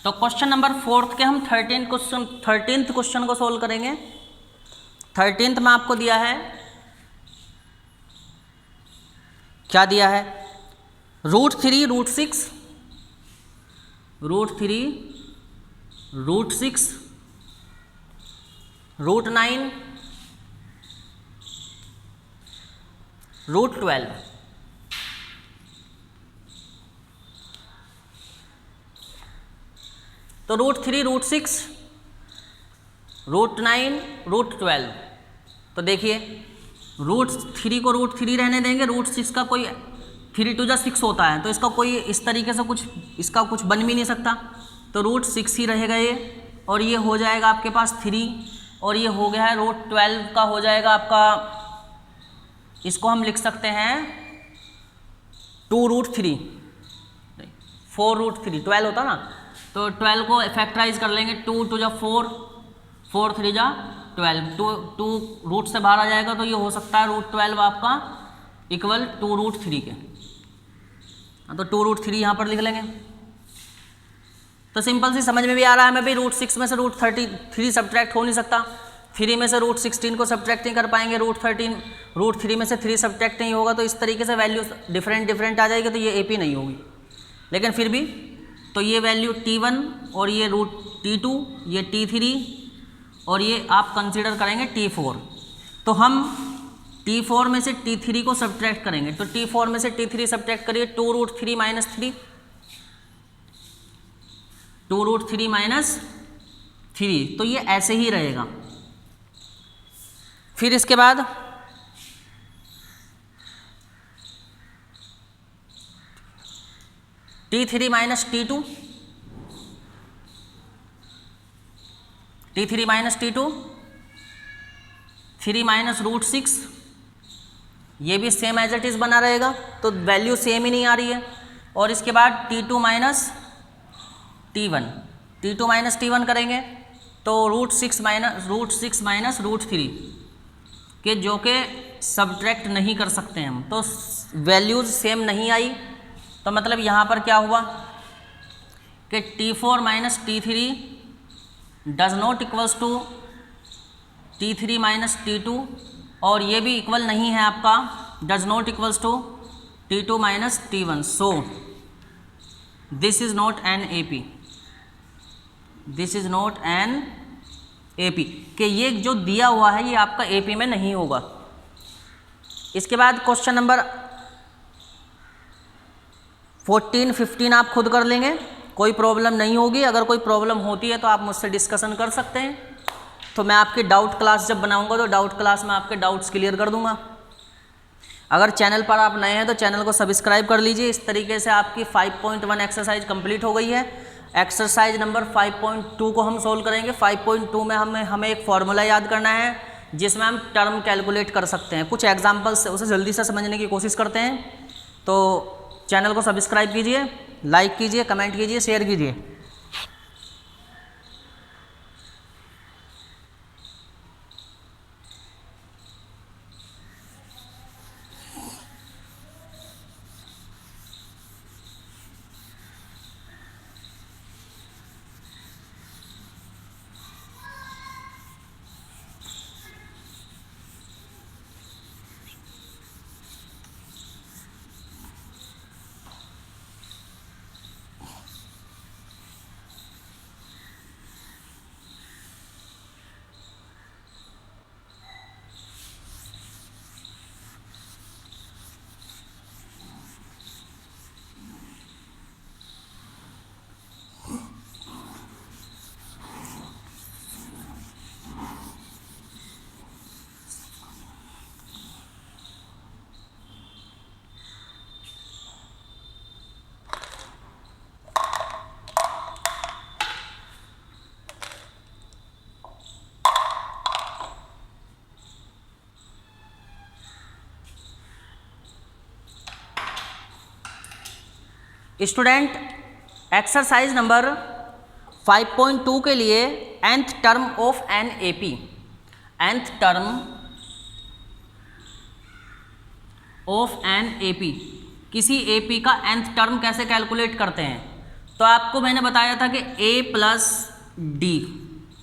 तो क्वेश्चन नंबर 4 के हम 13th क्वेश्चन को सोल्व करेंगे। 13th में आपको दिया है, क्या दिया है, √3 √6 √3 √6 √9 √12। तो √3 √6 √9 √12, तो देखिए √3 को √3 रहने देंगे, √6 का कोई 3 2 6 होता है, तो इसका कोई इस तरीके से कुछ इसका कुछ बन भी नहीं सकता, तो √6 ही रहेगा ये, और ये हो जाएगा आपके पास 3, और ये हो गया है √12 का हो जाएगा आपका, इसको हम लिख सकते हैं 2√3, 4√3, 12 होता ना, तो 12 को फैक्टराइज कर लेंगे, 2 2 जा 4, 4 3 जा 12, 2 रूट से बाहर आ जाएगा, तो ये हो सकता है √12 आपका इक्वल 2√3 के, तो 2√3 यहाँ पर लिख लेंगे। तो सिंपल सी समझ में भी आ रहा है हमें भी, √6 में से √3 सब्ट्रैक्ट हो नहीं सकता, 3 में से √16 को सब्ट्रैक्ट नहीं कर पाएंगे, √3 में से 3 सब्ट्रैक्ट नहीं होगा, तो इस तरीके से वैल्यू डिफरेंट आ जाएगी, तो ये AP नहीं होगी। लेकिन फिर भी तो ये वैल्यू T1 और ये T2, ये T3 और ये आप कंसीडर करेंगे T4, तो हम T4 में से T3 को सब्ट्रैक्ट करेंगे, तो T4 में से T3 सब्ट्रैक्ट करिए, 2√3 माइनस 3, 2√3 माइनस 3, तो ये ऐसे ही रहेगा। फिर इसके बाद T3 minus T2, T3 minus T2, 3 minus √6, ये भी सेम एज इट इज़ बना रहेगा, तो वैल्यू सेम ही नहीं आ रही है। और इसके बाद T2 minus T1, T2 minus T1 करेंगे, तो √6 माइनस √3 के जो के सब्ट्रैक्ट नहीं कर सकते हम, तो वैल्यूज़ सेम नहीं आई, तो मतलब यहाँ पर क्या हुआ कि T4 minus T3 does not equals to T3 minus T2, और ये भी इक्वल नहीं है आपका, does not equals to T2 minus T1, so this is not an AP, this is not an AP, कि ये जो दिया हुआ है ये आपका AP में नहीं होगा। इसके बाद क्वेश्चन नंबर 14, 15 आप खुद कर लेंगे, कोई प्रॉब्लम नहीं होगी। अगर कोई प्रॉब्लम होती है तो आप मुझसे डिस्कशन कर सकते हैं, तो मैं आपकी डाउट क्लास जब बनाऊंगा तो डाउट क्लास में आपके डाउट्स क्लियर कर दूंगा। अगर चैनल पर आप नए हैं तो चैनल को सब्सक्राइब कर लीजिए। इस तरीके से आपकी 5.1 एक्सरसाइज कंप्लीट हो गई है। एक्सरसाइज नंबर 5.2 को हम सोल्व करेंगे। 5.2 में हमें एक फॉर्मूला याद करना है जिसमें हम टर्म कैलकुलेट कर सकते हैं। कुछ एग्जाम्पल्स उसे जल्दी से समझने की कोशिश करते हैं। तो चैनल को सब्सक्राइब कीजिए, लाइक कीजिए, कमेंट कीजिए, शेयर कीजिए। स्टूडेंट, एक्सरसाइज नंबर 5.2 के लिए nth term of an AP, nth term of an AP, किसी AP का nth टर्म कैसे कैलकुलेट करते हैं। तो आपको मैंने बताया था कि A प्लस डी,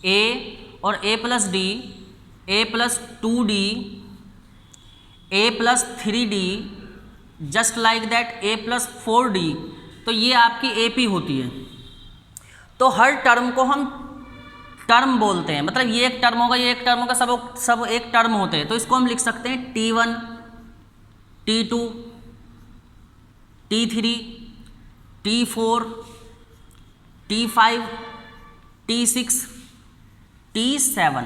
A और A plus D, A plus 2D, A plus 3D, just like that A plus 4D, तो ये आपकी AP होती है। तो हर टर्म को हम टर्म बोलते हैं, मतलब ये एक टर्म होगा, ये एक टर्म होगा, सब एक टर्म होते हैं। तो इसको हम लिख सकते हैं T1, T2, T3, T4, T5, T6, T7।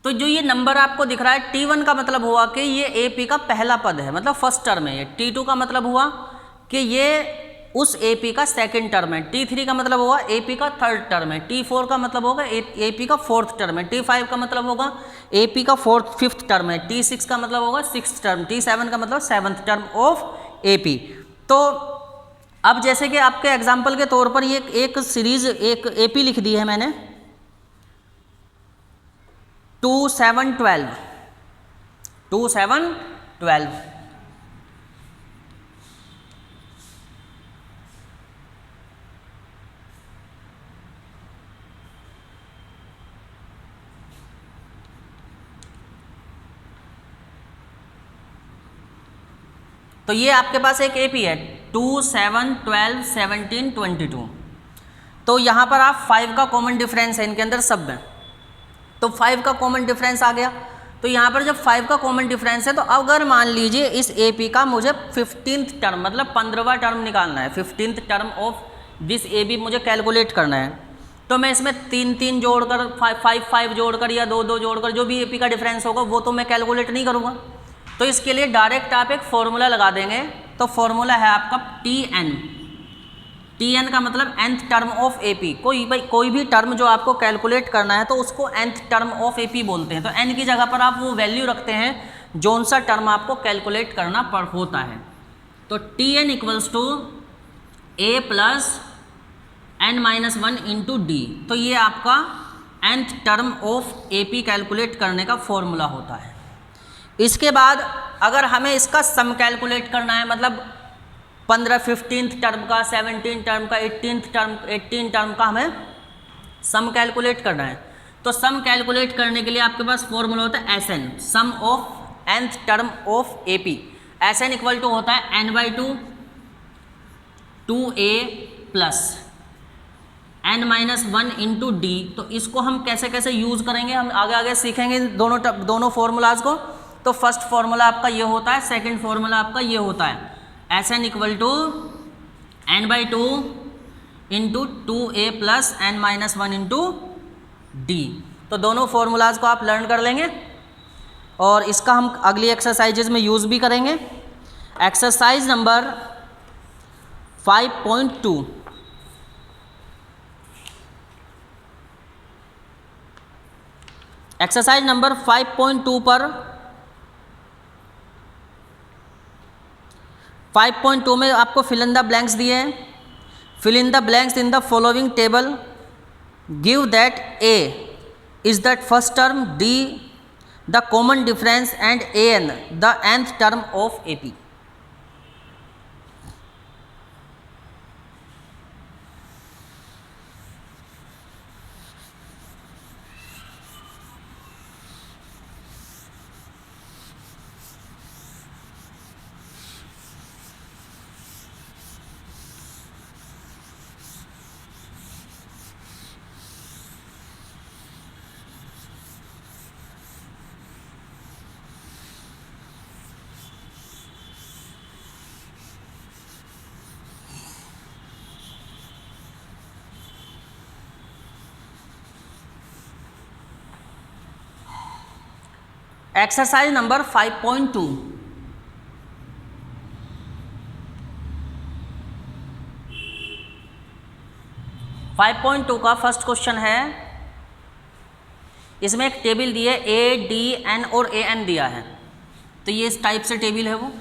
तो जो ये नंबर आपको दिख रहा है T1 का मतलब हुआ कि ये AP का पहला पद है, मतलब फर्स्ट टर्म है ये। T2 का मतलब हुआ कि ये उस AP का सेकंड टर्म है। T3 का मतलब होगा AP का थर्ड टर्म है। T4 का मतलब होगा AP का फोर्थ टर्म है। T5 का मतलब होगा AP का फिफ्थ टर्म है। T6 का मतलब होगा सिक्स्थ टर्म। T7 का मतलब सेवन्थ टर्म ऑफ AP। तो अब जैसे कि आपके एग्जाम्पल के तौर पर ये एक सीरीज, एक AP लिख दी है मैंने, 2 7 12, 2 7 12। तो ये आपके पास एक AP है 2 7 12 17 22। तो यहाँ पर आप 5 का कॉमन डिफरेंस है इनके अंदर सब में, तो 5 का कॉमन डिफरेंस आ गया। तो यहाँ पर जब 5 का कॉमन डिफरेंस है तो अगर मान लीजिए इस AP का मुझे 15th टर्म मतलब 15वां टर्म निकालना है, 15th term of this AB मुझे कैलकुलेट करना है, तो मैं इसमें 3 जोड़कर 5 जोड़कर या 2 जोड़कर जो भी AP का डिफरेंस होगा वो तो मैं कैलकुलेट नहीं करूँगा। तो इसके लिए डायरेक्ट आप एक फॉर्मूला लगा देंगे। तो फॉर्मूला है आपका TN। TN का मतलब nth टर्म ऑफ AP। कोई भी टर्म जो आपको कैलकुलेट करना है तो उसको nth टर्म ऑफ AP बोलते हैं। तो n की जगह पर आप वो वैल्यू रखते हैं जोन सा टर्म आपको कैलकुलेट करना होता है। तो TN equals to A plus n-1 into D। तो ये आपका nth term of AP calculate करने का फॉर्मूला होता है। इसके बाद अगर हमें इसका सम कैलकुलेट करना है, मतलब 15 15th टर्म का, 17 टर्म का, 18 टर्म का हमें सम कैलकुलेट करना है। तो सम कैलकुलेट करने के लिए आपके पास फॉर्मूला होता है S N, sum of nth term of A P. S N equal to होता है n/2 2a plus n-1 into D. तो इसको हम कैसे कैसे यूज करेंगे हम आगे आगे सीखेंगे दोनों फॉर्मूलाज को। तो फर्स्ट फॉर्मूला आपका ये होता है, सेकंड फॉर्मूला आपका ये होता है, S N equal to n/2 into 2a plus n-1 into D. तो दोनों फॉर्मूलाज को आप लर्न कर लेंगे और इसका हम अगली एक्सरसाइजेज में यूज़ भी करेंगे। एक्सरसाइज नंबर 5.2, एक्सरसाइज नंबर 5.2 पर 5.2 में आपको फिल इन द ब्लैंक्स दिए हैं। Fill in the blanks in the following table, give that A is that first term, D the common difference and A N the nth term of A P. Exercise number 5.2, का first question है। इसमें एक table दी है, A D N और A N दिया है। तो ये इस टाइप से टेबल है वो।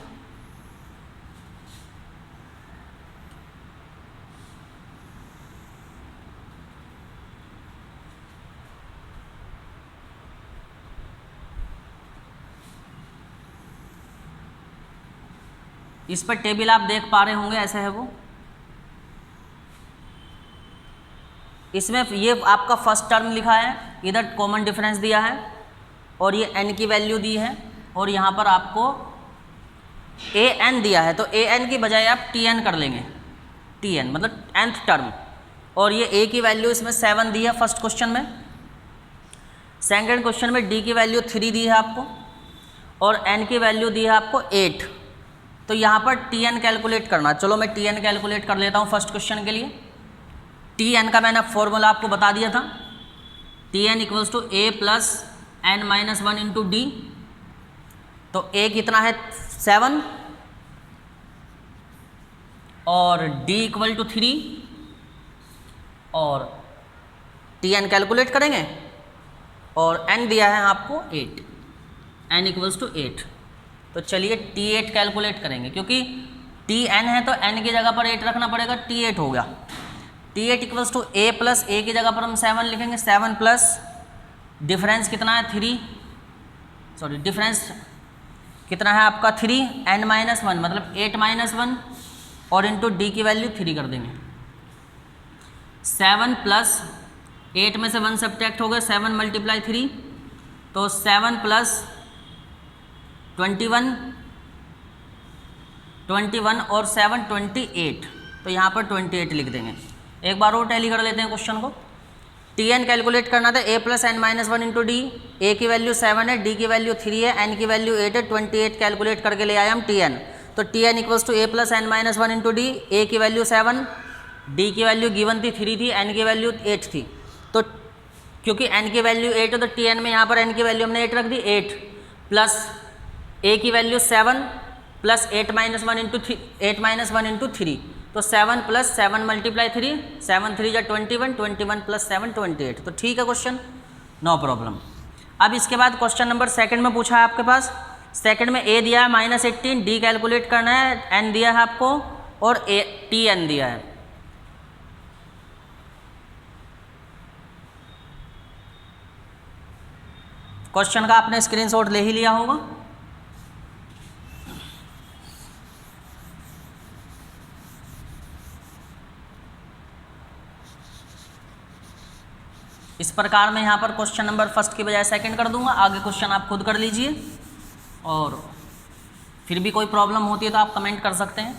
इस पर टेबल आप देख पा रहे होंगे, ऐसे है वो। इसमें ये आपका फर्स्ट टर्म लिखा है, इधर कॉमन डिफरेंस दिया है और ये n की वैल्यू दी है और यहाँ पर आपको ए एन दिया है। तो ए एन की बजाय आप टी एन कर लेंगे, टी एन मतलब nth टर्म। और ये a की वैल्यू इसमें 7 दी है फर्स्ट क्वेश्चन में। सेकंड क्वेश्चन में d की वैल्यू 3 दी है आपको और n की वैल्यू दी है आपको 8। तो यहाँ पर टी एन कैलकुलेट करना। चलो मैं टी एन कैलकुलेट कर लेता हूँ फर्स्ट क्वेश्चन के लिए। टी एन का मैंने फॉर्मूला आपको बता दिया था, T N equals to A plus n-1 into D. तो a कितना है 7 और d इक्वल टू 3 और टी एन कैलकुलेट करेंगे और n दिया है आपको 8, n इक्वल्स टू 8। तो चलिए T8 कैलकुलेट करेंगे, क्योंकि Tn है तो n की जगह पर 8 रखना पड़ेगा, T8 हो गया। T8 equals to a plus a की जगह पर हम 7 लिखेंगे, 7 प्लस डिफरेंस कितना है 3, सॉरी डिफरेंस कितना है आपका 3, n-1 मतलब 8-1 और इंटू d की वैल्यू 3 कर देंगे। 7 प्लस 8 में से 1 सब्ट्रैक्ट हो गया, 7 मल्टीप्लाई 3 तो 7 प्लस 21 और 7 28। तो यहाँ पर 28 लिख देंगे। एक बार और टैली कर लेते हैं क्वेश्चन को। टी एन कैलकुलेट करना था, a plus n-1 into D. A की वैल्यू 7 है, डी की वैल्यू 3 है, n की वैल्यू 8 है, 28 कैलकुलेट करके ले आए हम टी एन। तो T N equals to a plus n-1 into D. A की वैल्यू 7, डी की वैल्यू गिवन थी 3 थी, n की वैल्यू 8 थी। तो क्योंकि n की वैल्यू 8 है तो टी एन में यहाँ पर n की वैल्यू हमने 8 रख दी। 8 प्लस a की वैल्यू 7 प्लस 8-1 इंटू 3 तो 7 प्लस 7 मल्टीप्लाई 3, 7 3 जा 21, 21 प्लस 7 28। तो ठीक है क्वेश्चन, नो प्रॉब्लम। अब इसके बाद क्वेश्चन नंबर सेकंड में पूछा है आपके पास। सेकंड में a दिया है -18, d कैलकुलेट करना है, n दिया है आपको और Tn दिया है। क्वेश्चन का आपने स्क्रीनशॉट ले ही लिया होगा। इस प्रकार मैं यहाँ पर क्वेश्चन नंबर फर्स्ट की बजाय सेकंड कर दूंगा। आगे क्वेश्चन आप खुद कर लीजिए, और फिर भी कोई प्रॉब्लम होती है तो आप कमेंट कर सकते हैं।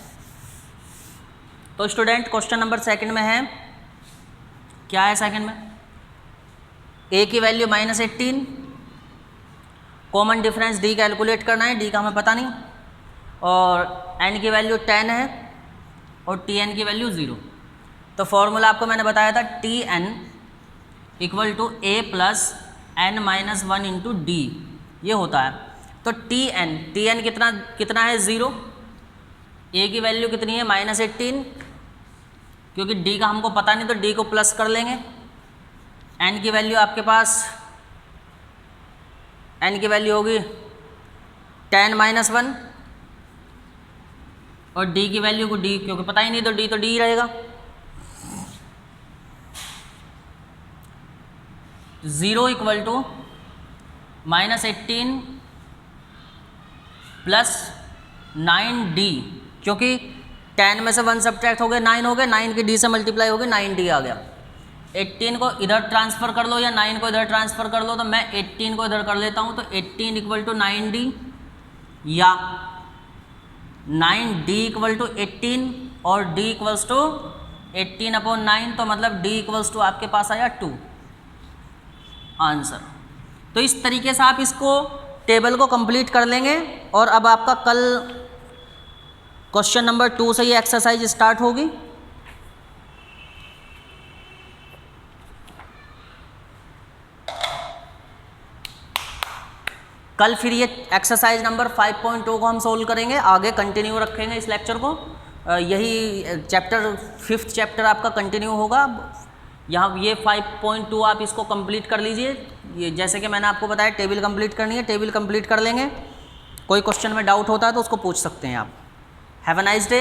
तो स्टूडेंट क्वेश्चन नंबर सेकंड में है, क्या है सेकंड में, ए की value -18, common difference D calculate करना है, डी का हमें पता नहीं, और एन की वैल्यू 10 है और टी एन की वैल्यू 0। तो फॉर्मूला आपको मैंने बताया था T N equal to A plus N minus 1 into D, ये होता है। तो टी एन कितना है 0, ए की वैल्यू कितनी है -18, क्योंकि डी का हमको पता नहीं तो डी को प्लस कर लेंगे। एन की वैल्यू आपके पास, एन की वैल्यू होगी 10 - 1, और डी की वैल्यू को डी क्योंकि पता ही नहीं तो डी ही रहेगा। 0 इक्वल टू -18 प्लस 9d, क्योंकि 10 में से 1 सब्ट्रैक्ट हो गए 9 हो गए, 9 की d से मल्टीप्लाई हो गई 9d आ गया। 18 को इधर ट्रांसफ़र कर लो या 9 को इधर ट्रांसफ़र कर लो, तो मैं 18 को इधर कर लेता हूँ, तो 18 इक्वल टू 9d या 9d इक्वल टू 18 और d इक्वल्स टू 18/9, तो मतलब d इक्वल्स टू आपके पास आया 2 आंसर। तो इस तरीके से आप इसको टेबल को कंप्लीट कर लेंगे, और अब आपका कल क्वेश्चन नंबर 2 से ये एक्सरसाइज स्टार्ट होगी। कल फिर ये एक्सरसाइज नंबर 5.2 को हम सोल्व करेंगे, आगे कंटिन्यू रखेंगे इस लेक्चर को। यही चैप्टर 5th चैप्टर आपका कंटिन्यू होगा। यहाँ ये 5.2 आप इसको कंप्लीट कर लीजिए। ये जैसे कि मैंने आपको बताया टेबल कंप्लीट करनी है, टेबल कंप्लीट कर लेंगे। कोई क्वेश्चन में डाउट होता है तो उसको पूछ सकते हैं आप। Have a nice day.